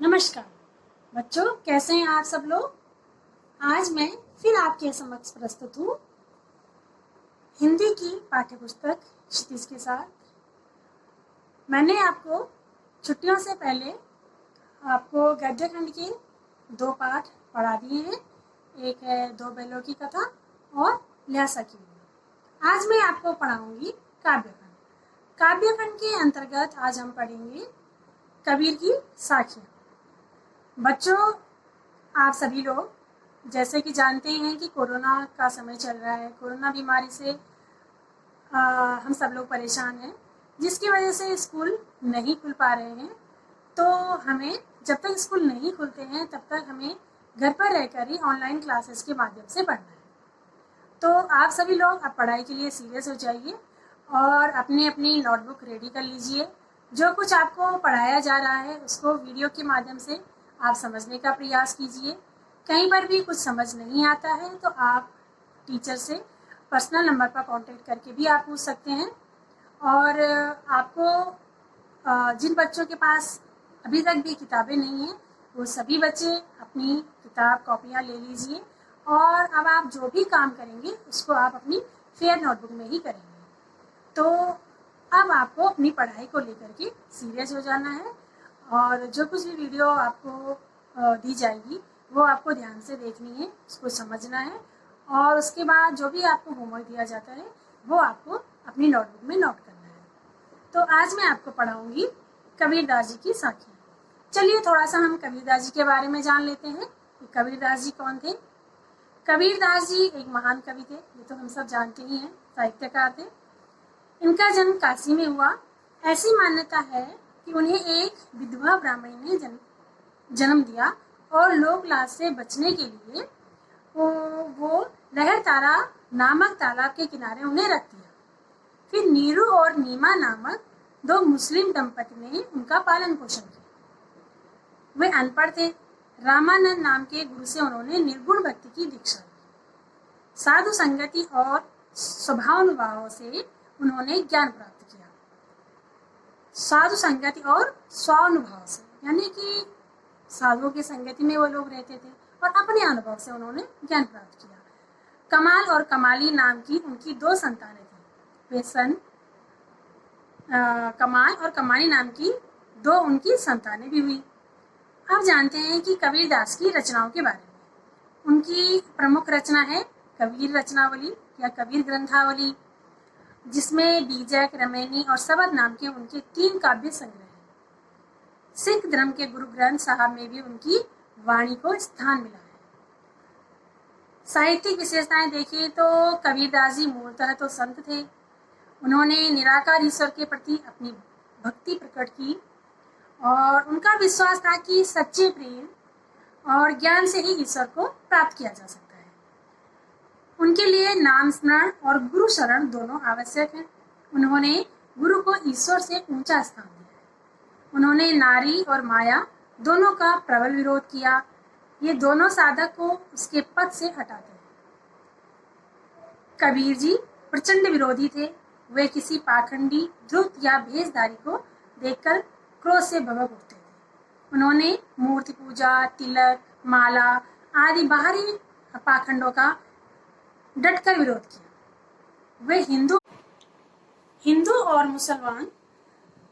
नमस्कार बच्चों, कैसे हैं आप सब लोग। आज मैं फिर आपके समक्ष प्रस्तुत हूँ हिंदी की पाठ्य पुस्तक क्षितिज के साथ। मैंने आपको छुट्टियों से पहले आपको गद्य खंड के 2 पाठ पढ़ा दिए हैं। एक है दो बैलों की कथा और ल्यासा की उम्र। आज मैं आपको पढ़ाऊंगी काव्यखंड। काव्यखंड के अंतर्गत आज हम पढ़ेंगे कबीर की साखियाँ। बच्चों, आप सभी लोग जैसे कि जानते हैं कि कोरोना का समय चल रहा है। कोरोना बीमारी से हम सब लोग परेशान हैं, जिसकी वजह से स्कूल नहीं खुल पा रहे हैं। तो हमें जब तक स्कूल नहीं खुलते हैं तब तक हमें घर पर रहकर ही ऑनलाइन क्लासेस के माध्यम से पढ़ना है। तो आप सभी लोग अब पढ़ाई के लिए सीरियस हो जाइए और अपनी अपनी नोटबुक रेडी कर लीजिए। जो कुछ आपको पढ़ाया जा रहा है उसको वीडियो के माध्यम से आप समझने का प्रयास कीजिए। कहीं पर भी कुछ समझ नहीं आता है तो आप टीचर से पर्सनल नंबर पर कांटेक्ट करके भी आप पूछ सकते हैं। और आपको जिन बच्चों के पास अभी तक भी किताबें नहीं हैं वो सभी बच्चे अपनी किताब कॉपियाँ ले लीजिए और अब आप जो भी काम करेंगे उसको आप अपनी फेयर नोटबुक में ही करेंगे। तो अब आपको अपनी पढ़ाई को लेकर के सीरियस हो जाना है और जो कुछ भी वीडियो आपको दी जाएगी वो आपको ध्यान से देखनी है, उसको समझना है और उसके बाद जो भी आपको होमवर्क दिया जाता है वो आपको अपनी नोटबुक में नोट करना है। तो आज मैं आपको पढ़ाऊंगी कबीरदास जी की साखियाँ। चलिए थोड़ा सा हम कबीरदास जी के बारे में जान लेते हैं कि कबीरदास जी कौन थे। कबीरदास जी एक महान कवि थे, ये तो हम सब जानते ही हैं, साहित्यकार थे। इनका जन्म काशी में हुआ। ऐसी मान्यता है कि उन्हें एक विधवा ब्राह्मणी ने जन्म दिया और लोक लाज से बचने के लिए वो लहर तारा नामक तालाब के किनारे उन्हें रख दिया। फिर नीरू और नीमा नामक 2 मुस्लिम दंपति ने उनका पालन पोषण किया। वे अनपढ़ थे। रामानंद नाम के गुरु से उन्होंने निर्गुण भक्ति की दीक्षा ली। साधु संगति और स्वभावानुभाव से उन्होंने ज्ञान प्राप्त किया। साधु संगति और स्वानुभव से, यानी कि साधुओं की संगति में वो लोग रहते थे और अपने अनुभव से उन्होंने ज्ञान प्राप्त किया। कमाल और कमाली नाम की उनकी 2 संतानें थी। वे कमाल और कमाली नाम की 2 उनकी संतानें भी हुई। अब जानते हैं कि कबीरदास की रचनाओं के बारे में। उनकी प्रमुख रचना है कबीर रचनावली या कबीर ग्रंथावली, जिसमें बीजक, रमैनी और सबद नाम के उनके 3 काव्य संग्रह हैं। सिख धर्म के गुरु ग्रंथ साहब में भी उनकी वाणी को स्थान मिला है। साहित्यिक विशेषताएं देखिए तो कबीरदास जी मूलतः तो संत थे। उन्होंने निराकार ईश्वर के प्रति अपनी भक्ति प्रकट की और उनका विश्वास था कि सच्चे प्रेम और ज्ञान से ही ईश्वर को प्राप्त किया जा सकता है। उनके लिए नाम स्मरण और गुरु शरण दोनों आवश्यक हैं। उन्होंने गुरु को ईश्वर से ऊंचा स्थान दिया है। उन्होंने नारी और माया दोनों का प्रबल विरोध किया। ये दोनों साधक को उसके पथ से हटाते हैं। कबीर जी प्रचंड विरोधी थे। वे किसी पाखंडी, धूर्त या भेषधारी को देखकर क्रोध से भभक उठते थे। उन्होंने मूर्ति पूजा, तिलक, माला आदि बाहरी पाखंडों का डटकर विरोध किया। वे हिंदू और मुसलमान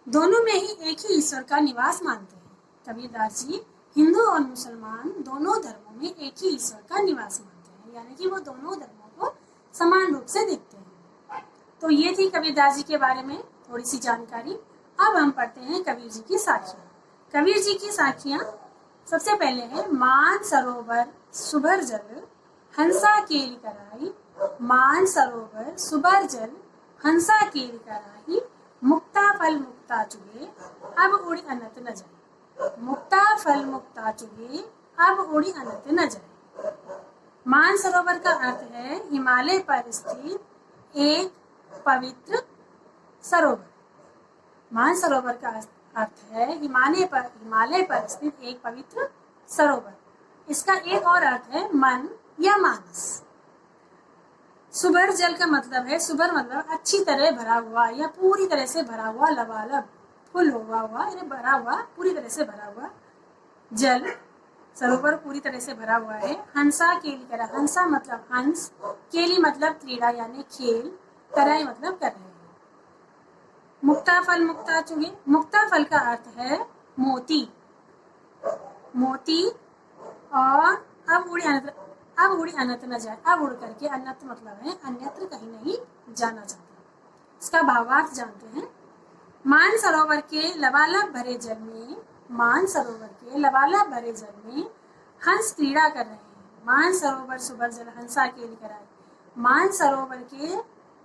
दोनों में ही एक ही ईश्वर का निवास मानते हैं। कबीरदास जी हिंदू और मुसलमान दोनों धर्मों में एक ही ईश्वर का निवास मानते हैं, यानी कि वो दोनों धर्मों को समान रूप से देखते हैं। तो ये थी कबीरदास जी के बारे में थोड़ी सी जानकारी। अब हम पढ़ते हैं कबीर जी की साखियाँ। कबीर जी की साखियाँ सबसे पहले है मान सरोवर सुभर जल हंसा केली कराई। मान सरोवर सुभर जल हंसा केली कराई। मुक्ता फल मुक्ता चुगे अब उड़ी अनंत न जाए। मुक्ता फल मुक्ता चुगे अब उड़ी अनंत न जाए। मान सरोवर का अर्थ है हिमालय पर स्थित एक पवित्र सरोवर। मान सरोवर का अर्थ है हिमालय पर स्थित एक पवित्र सरोवर। इसका एक और अर्थ है मन या मानस। सुभर जल का मतलब है, सुभर मतलब अच्छी तरह भरा हुआ या पूरी तरह से भरा हुआ, लबालब फुल हुआ यानी भरा हुआ, पूरी तरह से भरा हुआ। जल, सरोवर पूरी तरह से भरा हुआ है। हंसा केली करा, हंसा मतलब हंस, केली मतलब क्रीड़ा यानी खेल, कराई मतलब कर रहे हैं। मुक्ता फल मुक्ता चुगे, मुक्ता फल का अर्थ है मोती, मोती। और अब उड़ी अनंत न जाए, अब उड़ करके, अन्यत्र मतलब है अन्यत्र कहीं नहीं जाना चाहते। इसका भावार्थ जानते हैं। मान सरोवर के लबालब भरे जल में, मान सरोवर के लबालब भरे जल में हंस क्रीड़ा कर रहे हैं। मान सरोवर सुभर जल हंसा केली कराए, मान सरोवर के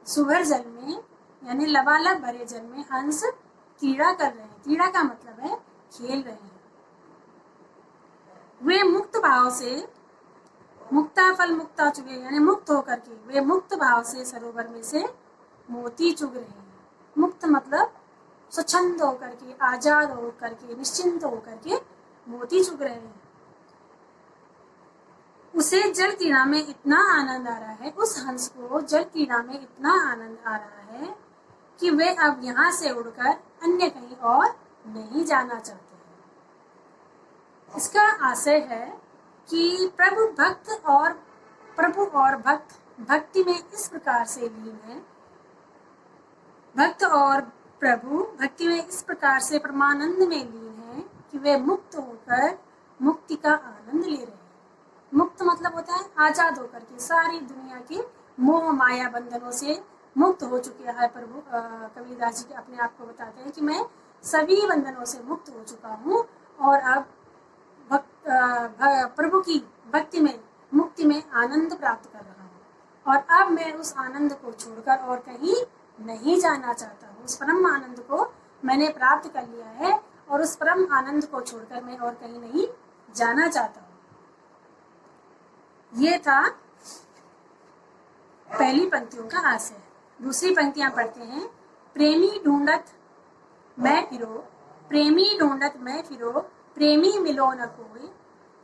सुभर जल में यानी लबालब भरे जल में हंस क्रीड़ा कर रहे हैं। क्रीड़ा का मतलब है खेल रहे हैं। वे मुक्त भाव से, मुक्ता फल मुक्ता चुगे यानी मुक्त होकर के, वे मुक्त भाव से सरोवर में से मोती चुग रहे हैं। मुक्त मतलब स्वच्छंद होकर के, आजाद होकर के, निश्चिंत होकर के मोती चुग रहे हैं। उसे जल क्रीड़ा में इतना आनंद आ रहा है, उस हंस को जल क्रीड़ा में इतना आनंद आ रहा है कि वे अब यहाँ से उड़कर अन्य कहीं और नहीं जाना चाहते हैं। इसका आशय है कि प्रभु और भक्त भक्ति में इस प्रकार से लीन है, भक्त और प्रभु भक्ति में इस प्रकार से परमानंद में लीन है कि वे मुक्त होकर मुक्ति का आनंद ले रहे हैं। मुक्त मतलब होता है आजाद होकर के, सारी दुनिया के मोह माया बंधनों से मुक्त हो चुके हैं प्रभु। कबीरदास जी अपने आप को बताते हैं कि मैं सभी बंधनों से मुक्त हो चुका हूँ और अब प्रभु की भक्ति में, मुक्ति में आनंद प्राप्त कर रहा हूँ और अब मैं उस आनंद को छोड़कर और कहीं नहीं जाना चाहता हूँ। उस परम आनंद को मैंने प्राप्त कर लिया है और उस परम आनंद को छोड़कर मैं और कहीं नहीं जाना चाहता हूँ। ये था पहली पंक्तियों का आशय। दूसरी पंक्तियां पढ़ते हैं। प्रेमी ढूंढत मैं फिरो, प्रेमी ढूंढत मैं फिरो, प्रेमी मिलो न कोई,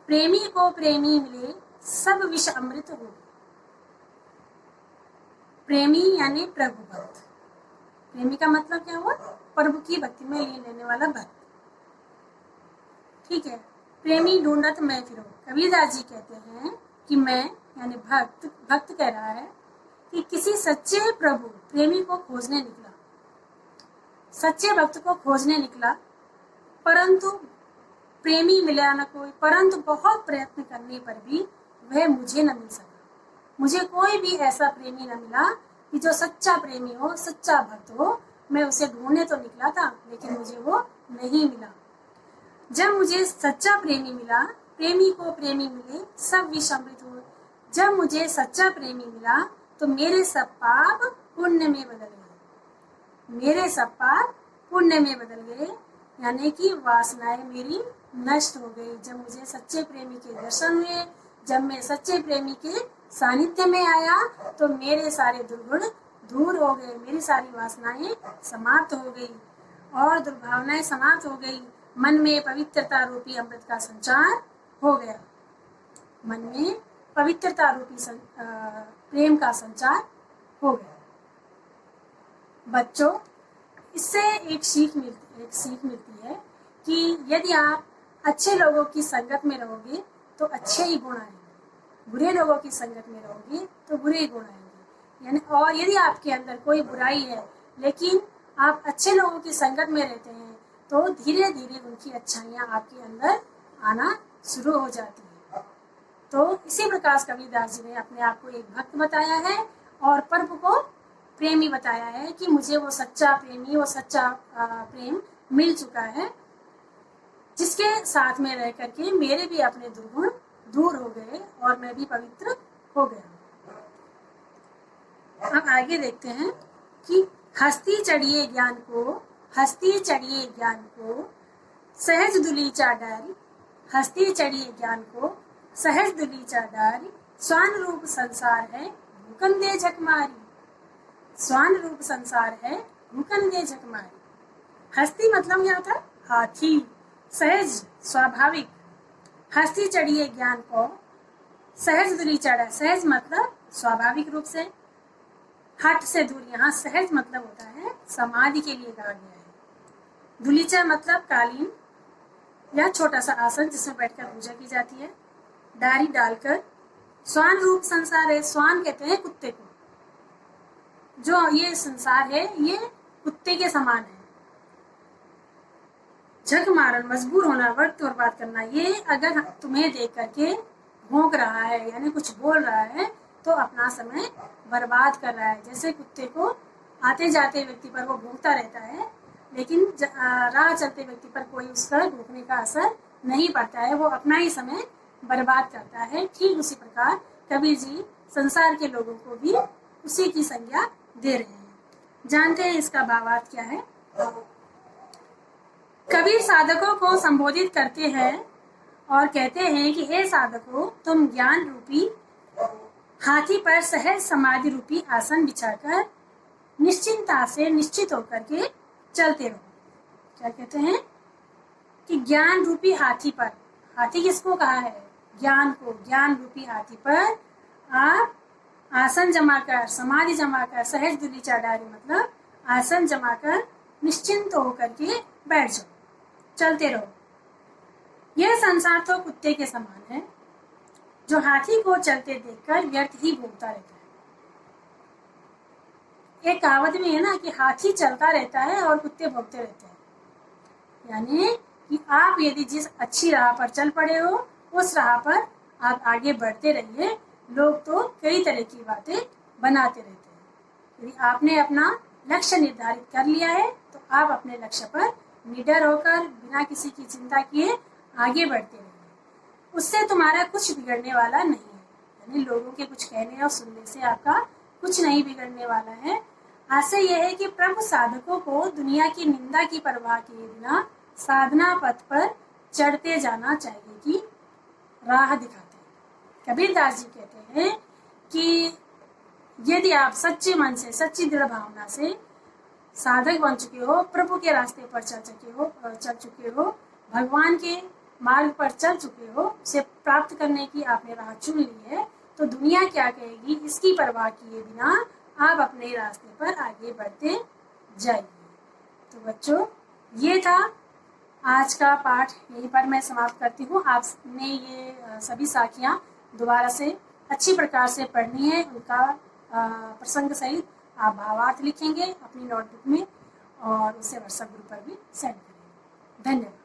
प्रेमी को प्रेमी मिले सब विष अमृत हो। प्रेमी यानी प्रभु भक्त, प्रेमी का मतलब क्या हुआ? प्रभु की भक्ति में लीन रहने वाला भक्त। ठीक है। प्रेमी ढूंढत मैं फिरो, कबीरदास जी कहते हैं कि मैं यानी भक्त कह रहा है कि किसी सच्चे प्रभु प्रेमी को खोजने निकला, सच्चे भक्त को खोजने निकला, परंतु प्रेमी मिला न कोई, परंतु बहुत प्रयत्न करने पर भी वह मुझे न मिल सका। मुझे कोई भी ऐसा प्रेमी न मिला कि जो सच्चा प्रेमी हो, सच्चा भक्त हो। मैं उसे ढूंढने तो निकला था लेकिन मुझे वो नहीं मिला। जब मुझे सच्चा प्रेमी मिला, प्रेमी को प्रेमी मिले सब विष अमृत हो। जब मुझे सच्चा प्रेमी मिला तो मेरे सब पाप पुण्य में बदल गए, मेरे सब पाप पुण्य में बदल गए, यानी कि वासनाएं मेरी नष्ट हो गई। जब मुझे सच्चे प्रेमी के दर्शन हुए, जब मैं सच्चे प्रेमी के सानिध्य में आया तो मेरे सारे दुर्गुण दूर हो गए, मेरी सारी वासनाएं समाप्त हो गई और दुर्भावनाएं समाप्त हो गई। मन में पवित्रता रूपी अमृत का संचार हो गया, मन में पवित्रता रूपी प्रेम का संचार हो गया। बच्चों, इससे एक सीख मिलती है कि यदि आप अच्छे लोगों की संगत में रहोगे तो अच्छे ही गुण आएंगे, बुरे लोगों की संगत में रहोगे तो बुरे ही गुण आएंगे। यानी और यदि आपके अंदर कोई बुराई है लेकिन आप अच्छे लोगों की संगत में रहते हैं तो धीरे धीरे उनकी अच्छाइयाँ आपके अंदर आना शुरू हो जाती है। तो इसी प्रकार कबीरदास जी ने अपने आप को एक भक्त बताया है और प्रभु को प्रेमी बताया है कि मुझे वो सच्चा प्रेमी, वो सच्चा प्रेम मिल चुका है जिसके साथ में रह करके मेरे भी अपने दुर्गुण दूर हो गए और मैं भी पवित्र हो गया। अब आगे देखते हैं कि हस्ती चढ़िए ज्ञान को, हस्ती चढ़िए ज्ञान को सहज दुलीचा डारी, हस्ती चढ़िए ज्ञान को सहज दुलीचा डारी, स्वान रूप संसार है भूकन दे झकमारी, स्वान रूप संसार है भूकन दे झकमारी। हस्ती मतलब क्या होता है? हाथी, सहज स्वाभाविक, हस्ती चढ़िए ज्ञान को सहज दूरी चढ़ा, सहज मतलब स्वाभाविक रूप से, हट से दूर। यहाँ सहज मतलब होता है समाधि के लिए कहा गया है। दुलीचा मतलब कालीन, या छोटा सा आसन जिसमें बैठकर पूजा की जाती है। डायरी डालकर स्वान रूप संसार है, स्वान कहते हैं कुत्ते को, जो ये संसार है ये कुत्ते के समान है। झक मारन मजबूर होना, वक्त बर्बाद करना, ये अगर तुम्हें देख करके भौंक रहा है यानी कुछ बोल रहा है तो अपना समय बर्बाद कर रहा है। जैसे कुत्ते को आते जाते व्यक्ति पर वो भौंकता रहता है, लेकिन राह चलते व्यक्ति पर कोई उसका भौंकने का असर नहीं पड़ता है, वो अपना ही समय बर्बाद करता है। ठीक उसी प्रकार कबीर जी संसार के लोगों को भी उसी की संज्ञा दे रहे हैं। जानते हैं इसका भावार्थ क्या है? कबीर साधकों को संबोधित करते हैं और कहते हैं कि हे साधकों, तुम ज्ञान रूपी हाथी पर सहज समाधि रूपी आसन बिछाकर निश्चिंता से निश्चित होकर के चलते रहो। क्या कहते हैं कि ज्ञान रूपी हाथी पर, हाथी किसको कहा है? ज्ञान को। ज्ञान रूपी हाथी पर आप आसन जमाकर, समाधि जमाकर, सहज दुली चाडारी मतलब आसन जमाकर निश्चिंत होकर के बैठ जाओ, चलते रहो। यह संसार तो कुत्ते के समान है जो हाथी को चलते देखकर व्यर्थ ही भोगता रहता है। एक कहावत में है ना कि हाथी चलता रहता है और कुत्ते भोगते रहते हैं। यानी कि आप यदि जिस अच्छी राह पर चल पड़े हो उस राह पर आप आगे बढ़ते रहिए। लोग तो कई तरह की बातें बनाते रहते हैं। यदि आपने अपना लक्ष्य निर्धारित कर लिया है तो आप अपने लक्ष्य पर निडर होकर बिना किसी की चिंता किए आगे बढ़ते रहिए। उससे तुम्हारा कुछ बिगड़ने वाला नहीं है। यानी लोगों के कुछ कहने और सुनने से आपका कुछ नहीं बिगड़ने वाला है। आशय यह है कि प्रभु साधकों को दुनिया की निंदा की परवाह किए बिना साधना पथ पर चढ़ते जाना चाहिए कि राह दिखाते हैं। कबीरदास जी कहते हैं कि यदि आप सच्चे मन से, सच्ची दृढ़ भावना से साधक बन चुके हो, प्रभु के रास्ते पर चल चुके हो, भगवान के मार्ग पर चल चुके हो, उसे प्राप्त करने की आपने राह चुन ली है, तो दुनिया क्या कहेगी इसकी परवाह किए बिना आप अपने रास्ते पर आगे बढ़ते जाइए। तो बच्चों, ये था आज का पाठ, यहीं पर मैं समाप्त करती हूँ। आपने ये सभी साखियाँ दोबारा से अच्छी प्रकार से पढ़नी है। उनका प्रसंग सहित आप भावार्थ लिखेंगे अपनी नोटबुक में और उसे व्हाट्सएप ग्रुप पर भी सेंड करेंगे। धन्यवाद।